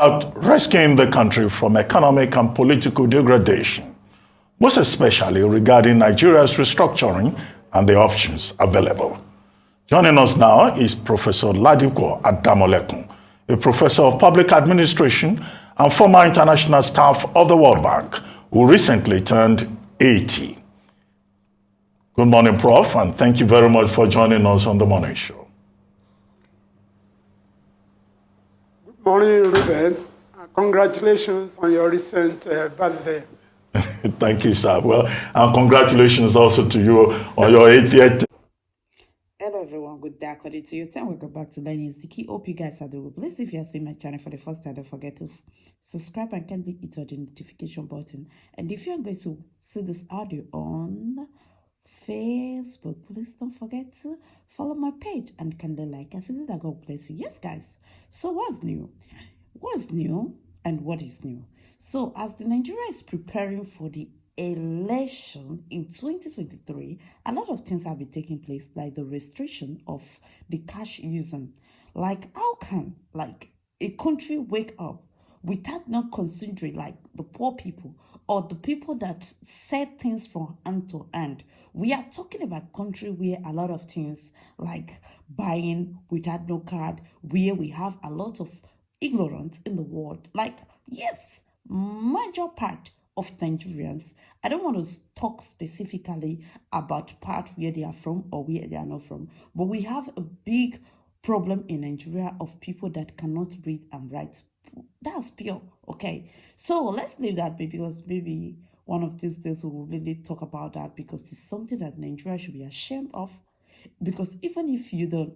About rescuing the country from economic and political degradation, most especially regarding Nigeria's restructuring and the options available. Joining us now is Professor Ladipo Adamolekun, a professor of public administration and former international staff of the World Bank, who recently turned 80. Good morning, Prof, and thank you very much for joining us on The Morning Show. Good morning, Ruben. Congratulations on your recent birthday. Thank you, sir. Well, and congratulations also to you on your 80th. Hello everyone, good day according to your time. Welcome back to Learning is the Key. Hope you guys are doing well. Please, if you are seeing my channel for the first time, don't forget to subscribe and kindly hit on the notification button. And if you are going to see this audio on Facebook, please don't forget to follow my page and kindly like and see that God bless you. Yes, guys. So what's new? What's new and what is new? So as the Nigeria is preparing for the election in 2023, a lot of things have been taking place, like the restriction of the cash using. Like, how can a country wake up without not considering like the poor people or the people that said things from hand to hand? We are talking about a country where a lot of things like buying without no card, where we have a lot of ignorance in the world. Like, yes, major part of Nigerians, I don't want to talk specifically about part where they are from or where they are not from, but we have a big problem in Nigeria of people that cannot read and write. That's pure, okay? So let's leave that because maybe one of these days we will really talk about that, because it's something that Nigeria should be ashamed of. Because even if you don't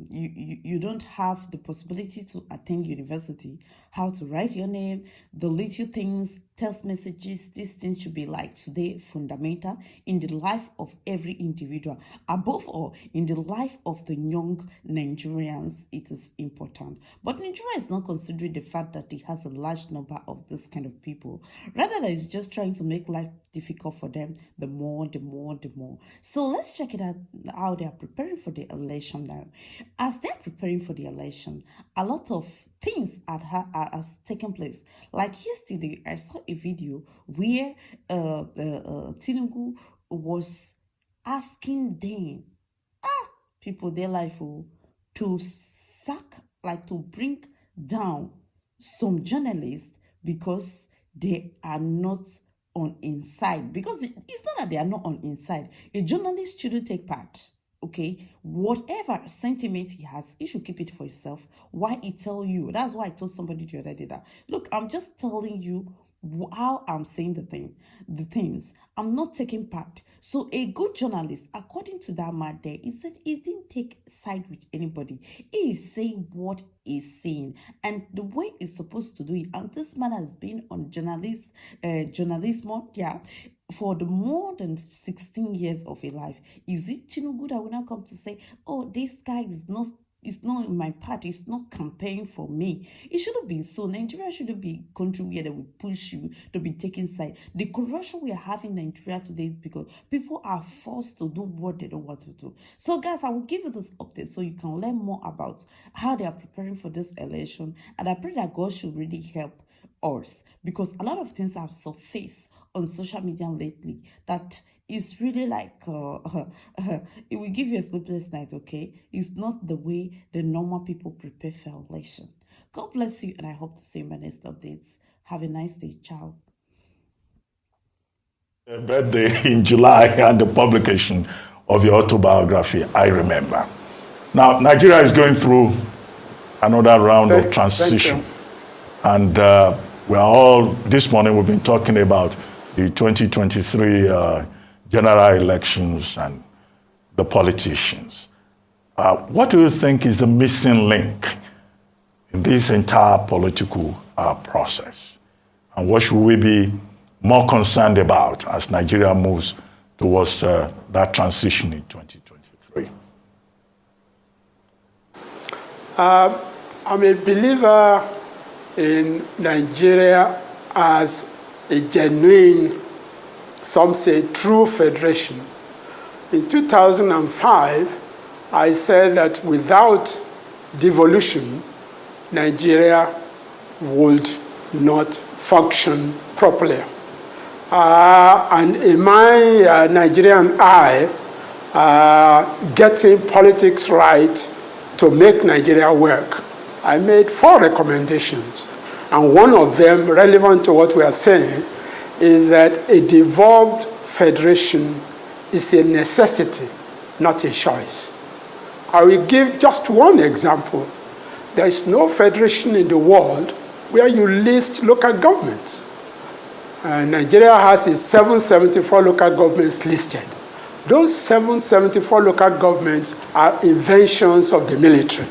you don't have the possibility to attend university, how to write your name, the little things, text messages, these things should be like today fundamental in the life of every individual. Above all, in the life of the young Nigerians, it is important. But Nigeria is not considering the fact that it has a large number of this kind of people. Rather than it's just trying to make life difficult for them, the more. So let's check it out how they are preparing for the election now. As they're preparing for the election, a lot of things has taken place. Like yesterday, I saw a video where Tinubu was asking them, people their life to sack, like to bring down some journalists because they are not on inside. Because it's not that they are not on inside. A journalist shouldn't take part. Okay, whatever sentiment he has, he should keep it for himself. Why he tell you? That's why I told somebody the other day that, look, I'm just telling you how I'm saying the things. I'm not taking part. So a good journalist, according to that man there, he said he didn't take side with anybody. He is saying what he's saying and the way he's supposed to do it. And this man has been on journalism, yeah, for the more than 16 years of a life. Is it Tinubu that will now come to say, oh, this guy is not in my party, it's not campaigning for me? It shouldn't be so. Nigeria shouldn't be a country where they will push you to be taking side. The corruption we are having in Nigeria today is because people are forced to do what they don't want to do. So guys, I will give you this update so you can learn more about how they are preparing for this election. And I pray that God should really help us, because a lot of things have surfaced on social media lately that is really like it will give you a sleepless night. Okay, it's not the way the normal people prepare for election. God bless you, and I hope to see you in my next updates. Have a nice day. Ciao. Birthday in July and the publication of your autobiography, I Remember. Now, Nigeria is going through another round of transition. And we're all, this morning we've been talking about the 2023 general elections and the politicians. What do you think is the missing link in this entire political process? And what should we be more concerned about as Nigeria moves towards that transition in 2023? I'm a believer in Nigeria as a genuine, some say true federation. In 2005, I said that without devolution, Nigeria would not function properly. And in my Nigerian eye, getting politics right to make Nigeria work, I made 4 recommendations. And one of them, relevant to what we are saying, is that a devolved federation is a necessity, not a choice. I will give just one example. There is no federation in the world where you list local governments. Nigeria has its 774 local governments listed. Those 774 local governments are inventions of the military.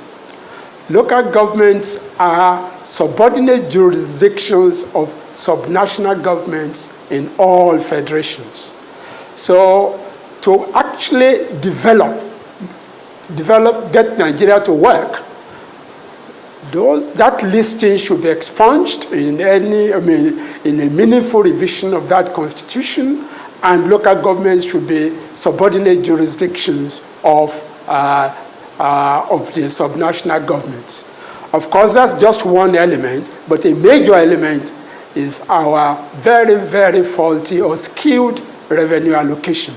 Local governments are subordinate jurisdictions of subnational governments in all federations. So to actually get Nigeria to work, that listing should be expunged in a meaningful revision of that constitution, and local governments should be subordinate jurisdictions of the subnational governments. Of course, that's just one element, but a major element is our very, very faulty or skewed revenue allocation.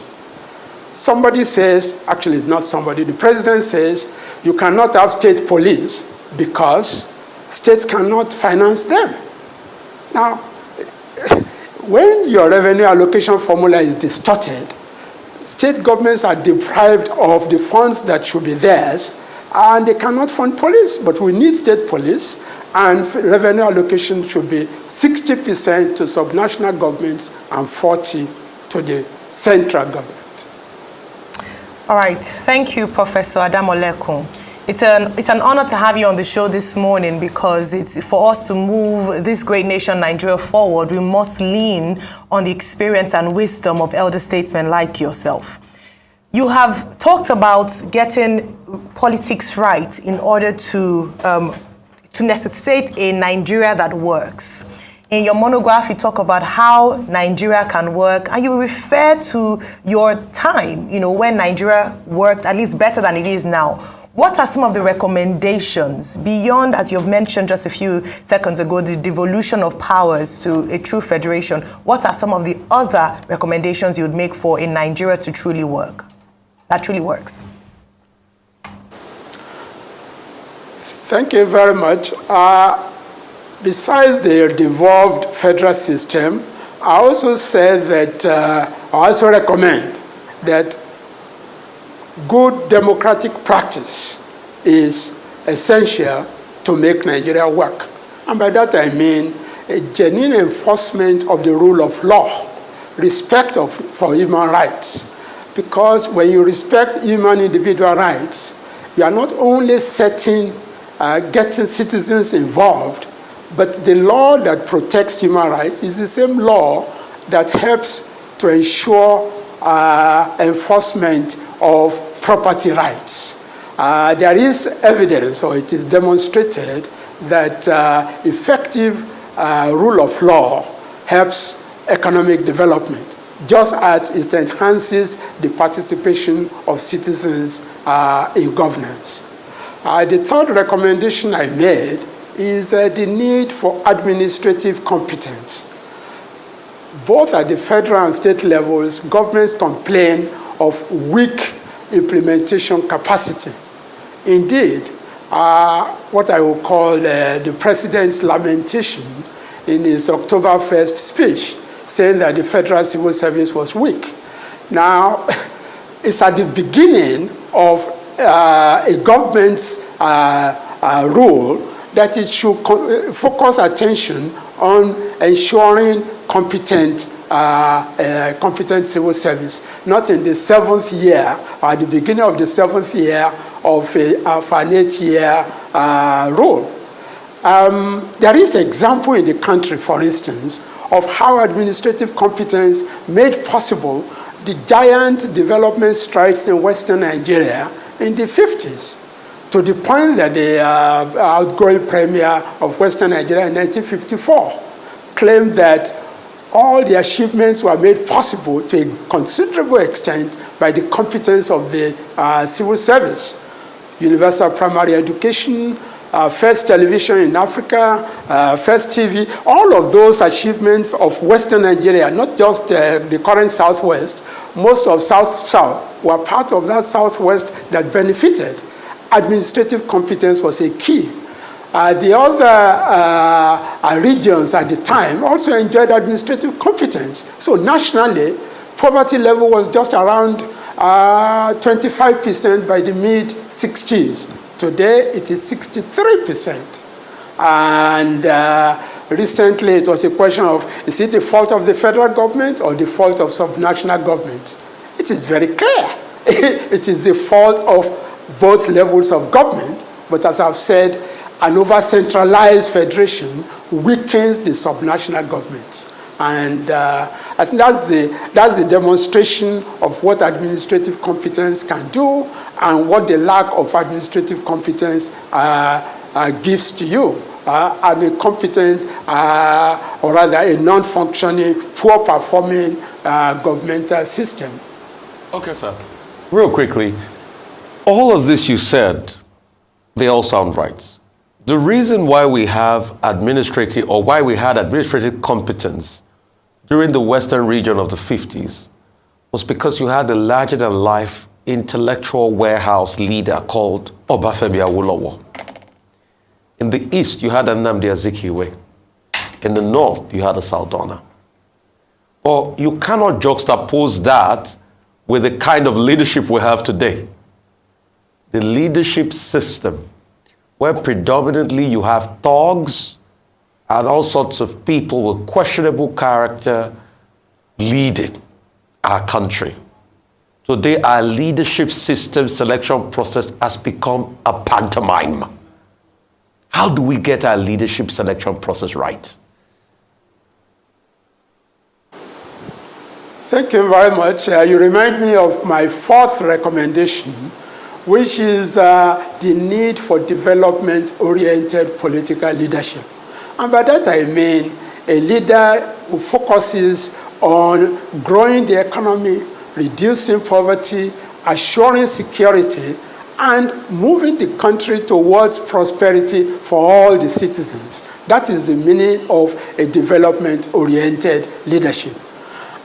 Somebody says, actually it's not somebody, the president says, you cannot have state police because states cannot finance them. Now, when your revenue allocation formula is distorted, state governments are deprived of the funds that should be theirs, and they cannot fund police, but we need state police, and revenue allocation should be 60% to subnational governments and 40% to the central government. All right, thank you, Professor Adamolekun. It's an honor to have you on the show this morning, because it's for us to move this great nation, Nigeria, forward, we must lean on the experience and wisdom of elder statesmen like yourself. You have talked about getting politics right in order to necessitate a Nigeria that works. In your monograph, you talk about how Nigeria can work, and you refer to your time, when Nigeria worked at least better than it is now. What are some of the recommendations beyond, as you've mentioned just a few seconds ago, the devolution of powers to a true federation? What are some of the other recommendations you would make for a Nigeria to truly work, that truly works? Thank you very much. Besides the devolved federal system, I also said that I also recommend that good democratic practice is essential to make Nigeria work. And by that I mean a genuine enforcement of the rule of law, respect for human rights. Because when you respect human individual rights, you are not only getting citizens involved, but the law that protects human rights is the same law that helps to ensure enforcement of property rights. There is evidence, or it is demonstrated, that effective rule of law helps economic development, just as it enhances the participation of citizens in governance. The third recommendation I made is the need for administrative competence. Both at the federal and state levels, governments complain of weak implementation capacity. Indeed, what I will call the president's lamentation in his October 1st speech, saying that the federal civil service was weak. Now, it's at the beginning of a government's role that it should focus attention on ensuring competent civil service, not in the 7th year, or at the beginning of the 7th year of an 8-year role. There is an example in the country, for instance, of how administrative competence made possible the giant development strides in Western Nigeria in the 50s, to the point that the outgoing premier of Western Nigeria in 1954 claimed that all the achievements were made possible to a considerable extent by the competence of the civil service. Universal primary education, first television in Africa, first TV, all of those achievements of Western Nigeria, not just the current Southwest, most of South were part of that Southwest that benefited. Administrative competence was a key. The other regions at the time also enjoyed administrative competence. So nationally, poverty level was just around 25% by the mid-60s. Today, it is 63%. And recently, it was a question of, is it the fault of the federal government or the fault of subnational governments? It is very clear. It is the fault of both levels of government. But as I've said, an over-centralized federation weakens the subnational governments. And I think that's the demonstration of what administrative competence can do and what the lack of administrative competence gives to you. And a competent, or rather a non-functioning, poor-performing governmental system. Okay, sir. Real quickly, all of this you said, they all sound right. The reason why we have administrative, or why we had administrative competence during the Western region of the 50s was because you had a larger-than-life intellectual warehouse leader called Obafemi Awolowo. In the East, you had Nnamdi Azikiwe. In the North, you had a Sardauna. But you cannot juxtapose that with the kind of leadership we have today. The leadership system, where predominantly you have thugs and all sorts of people with questionable character leading our country. Today, our leadership system selection process has become a pantomime. How do we get our leadership selection process right? Thank you very much. You remind me of my fourth recommendation, which is the need for development-oriented political leadership. And by that I mean a leader who focuses on growing the economy, reducing poverty, assuring security, and moving the country towards prosperity for all the citizens. That is the meaning of a development-oriented leadership.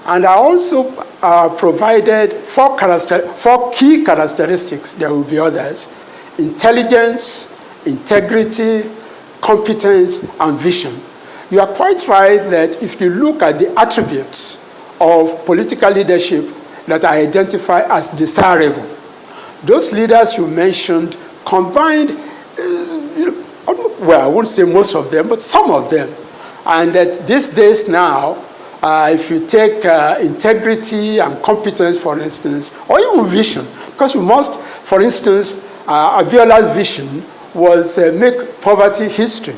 And I also provided four key characteristics. There will be others: intelligence, integrity, competence, and vision. You are quite right that if you look at the attributes of political leadership that I identify as desirable, those leaders you mentioned combined, well, I won't say most of them, but some of them. And that these days now, if you take integrity and competence, for instance, or even vision, because you must, for instance, Abiola's vision was make poverty history.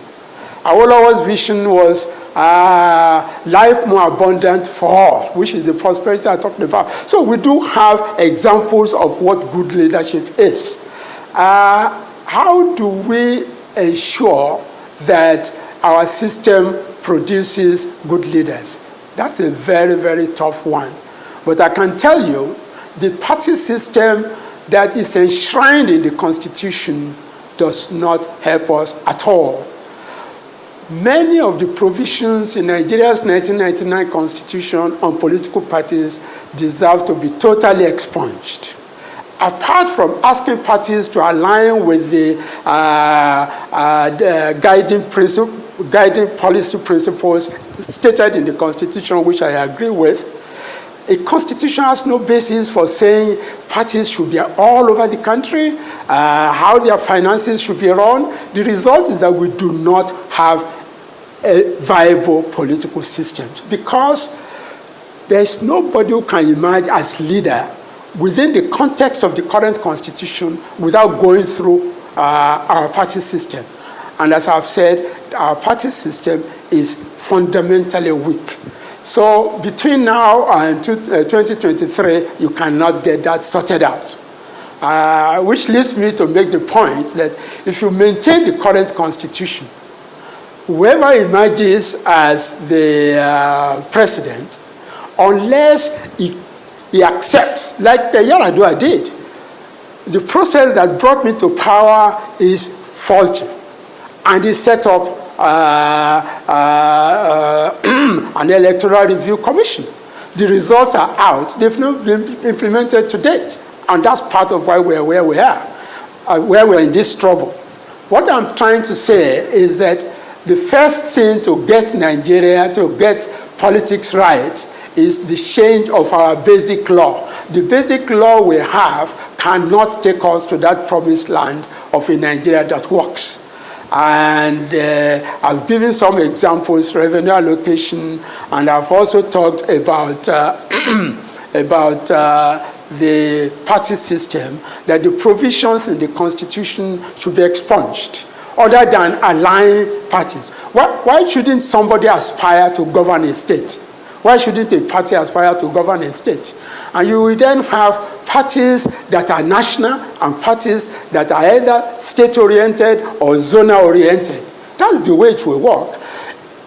Awolowo's vision was life more abundant for all, which is the prosperity I talked about. So we do have examples of what good leadership is. How do we ensure that our system produces good leaders? That's a very, very tough one. But I can tell you, the party system that is enshrined in the Constitution does not help us at all. Many of the provisions in Nigeria's 1999 Constitution on political parties deserve to be totally expunged. Apart from asking parties to align with the guiding policy principles stated in the Constitution, which I agree with, a constitution has no basis for saying parties should be all over the country, how their finances should be run. The result is that we do not have a viable political system because there's nobody who can emerge as leader within the context of the current constitution without going through our party system. And as I've said, our party system is fundamentally weak. So between now and 2023, you cannot get that sorted out. Which leads me to make the point that if you maintain the current constitution, whoever emerges as the president, unless he accepts, like Yar'Adua did, the process that brought me to power is faulty. and he set up an electoral review commission. The results are out. They've not been implemented to date. And that's part of why we're where we are, where we're in this trouble. What I'm trying to say is that the first thing to get Nigeria, to get politics right, is the change of our basic law. The basic law we have cannot take us to that promised land of a Nigeria that works. And I've given some examples, revenue allocation, and I've also talked about the party system, that the provisions in the Constitution should be expunged, other than aligning parties. Why shouldn't somebody aspire to govern a state? Why shouldn't a party aspire to govern a state? And you will then have parties that are national and parties that are either state-oriented or zonal-oriented. That's the way it will work.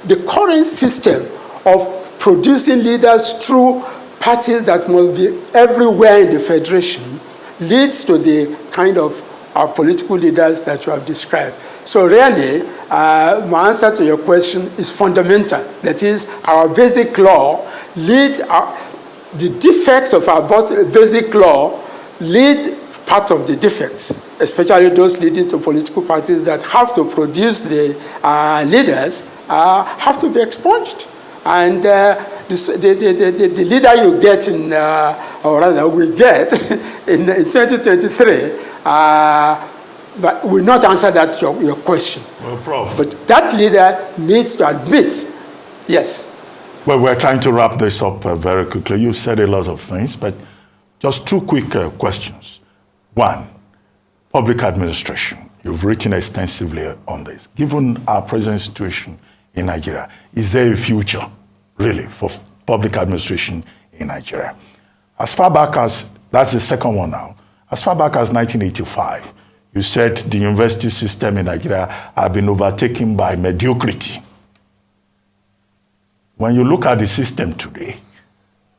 The current system of producing leaders through parties that must be everywhere in the federation leads to the kind of political leaders that you have described. So really, my answer to your question is fundamental. That is, our basic law the defects of our basic law lead part of the defects, especially those leading to political parties that have to produce the leaders, have to be expunged. And the leader you get or rather we get in 2023, but will not answer that your question. Well, Prof. But that leader needs to admit, yes. Well, we're trying to wrap this up very quickly. You said a lot of things, but just two quick questions. One, public administration. You've written extensively on this. Given our present situation in Nigeria, is there a future, really, for public administration in Nigeria? As far back as, that's the second one now, as far back as 1985, you said the university system in Nigeria had been overtaken by mediocrity. When you look at the system today,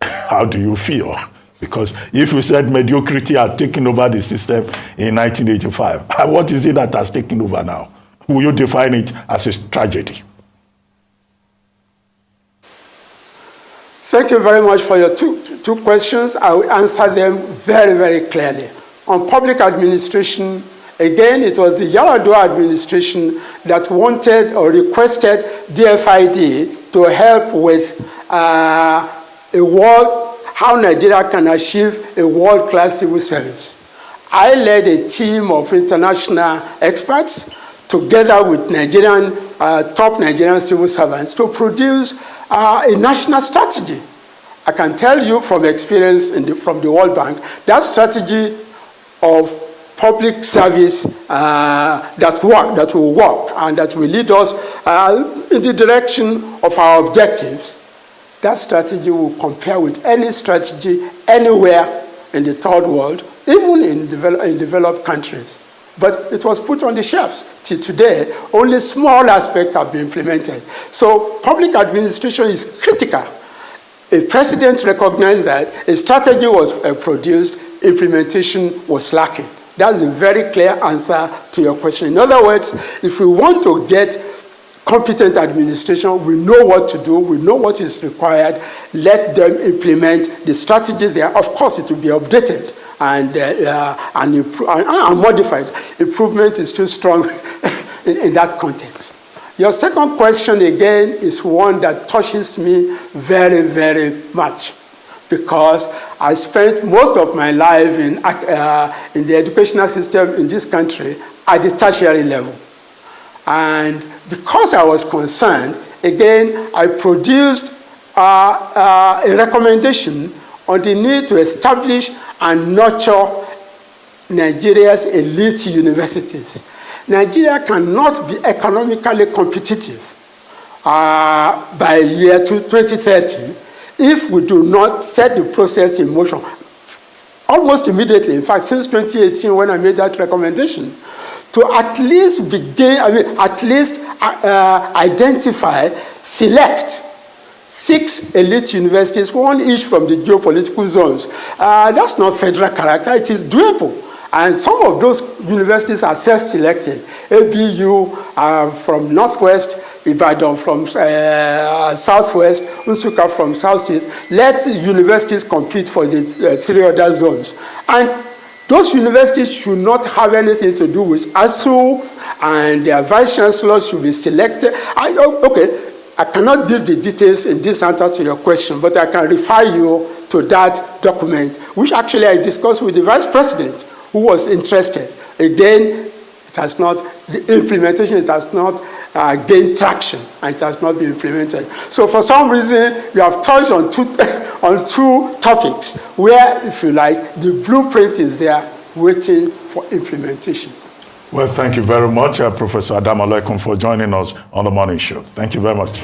how do you feel? Because if you said mediocrity had taken over the system in 1985, what is it that has taken over now? Will you define it as a tragedy? Thank you very much for your two questions. I will answer them very, very clearly. On public administration, again, it was the Yar'Adua administration that wanted or requested DFID to help with how Nigeria can achieve a world-class civil service. I led a team of international experts together with top Nigerian civil servants to produce a national strategy. I can tell you from experience from the World Bank, that strategy of public service that will work and that will lead us in the direction of our objectives, that strategy will compare with any strategy anywhere in the third world, even in developed countries. But it was put on the shelves. Till today, only small aspects have been implemented. So public administration is critical. A president recognized that a strategy was produced, implementation was lacking. That's a very clear answer to your question. In other words, if we want to get competent administration, we know what to do, we know what is required, let them implement the strategy there. Of course, it will be updated and modified. Improvement is too strong in that context. Your second question, again, is one that touches me very, very much, because I spent most of my life in the educational system in this country at the tertiary level. And because I was concerned, again, I produced a recommendation on the need to establish and nurture Nigeria's elite universities. Nigeria cannot be economically competitive by year 2030 if we do not set the process in motion almost immediately. In fact, since 2018, when I made that recommendation, to at least identify, select 6 elite universities, one each from the geopolitical zones. That's not federal character, it is doable. And some of those universities are self-selected. ABU from Northwest, Ibadan from Southwest, Nsukka from Southeast. Let universities compete for the 3 other zones. And those universities should not have anything to do with ASU, and their vice chancellors should be selected. I cannot give the details in this answer to your question, but I can refer you to that document, which actually I discussed with the vice president, who was interested. Again, it has not, the implementation, it has not gained traction, and it has not been implemented. So for some reason, you have touched on two topics where, if you like, the blueprint is there waiting for implementation. Well, thank you very much, Professor Adamu Alekun, for joining us on The Morning Show. Thank you very much.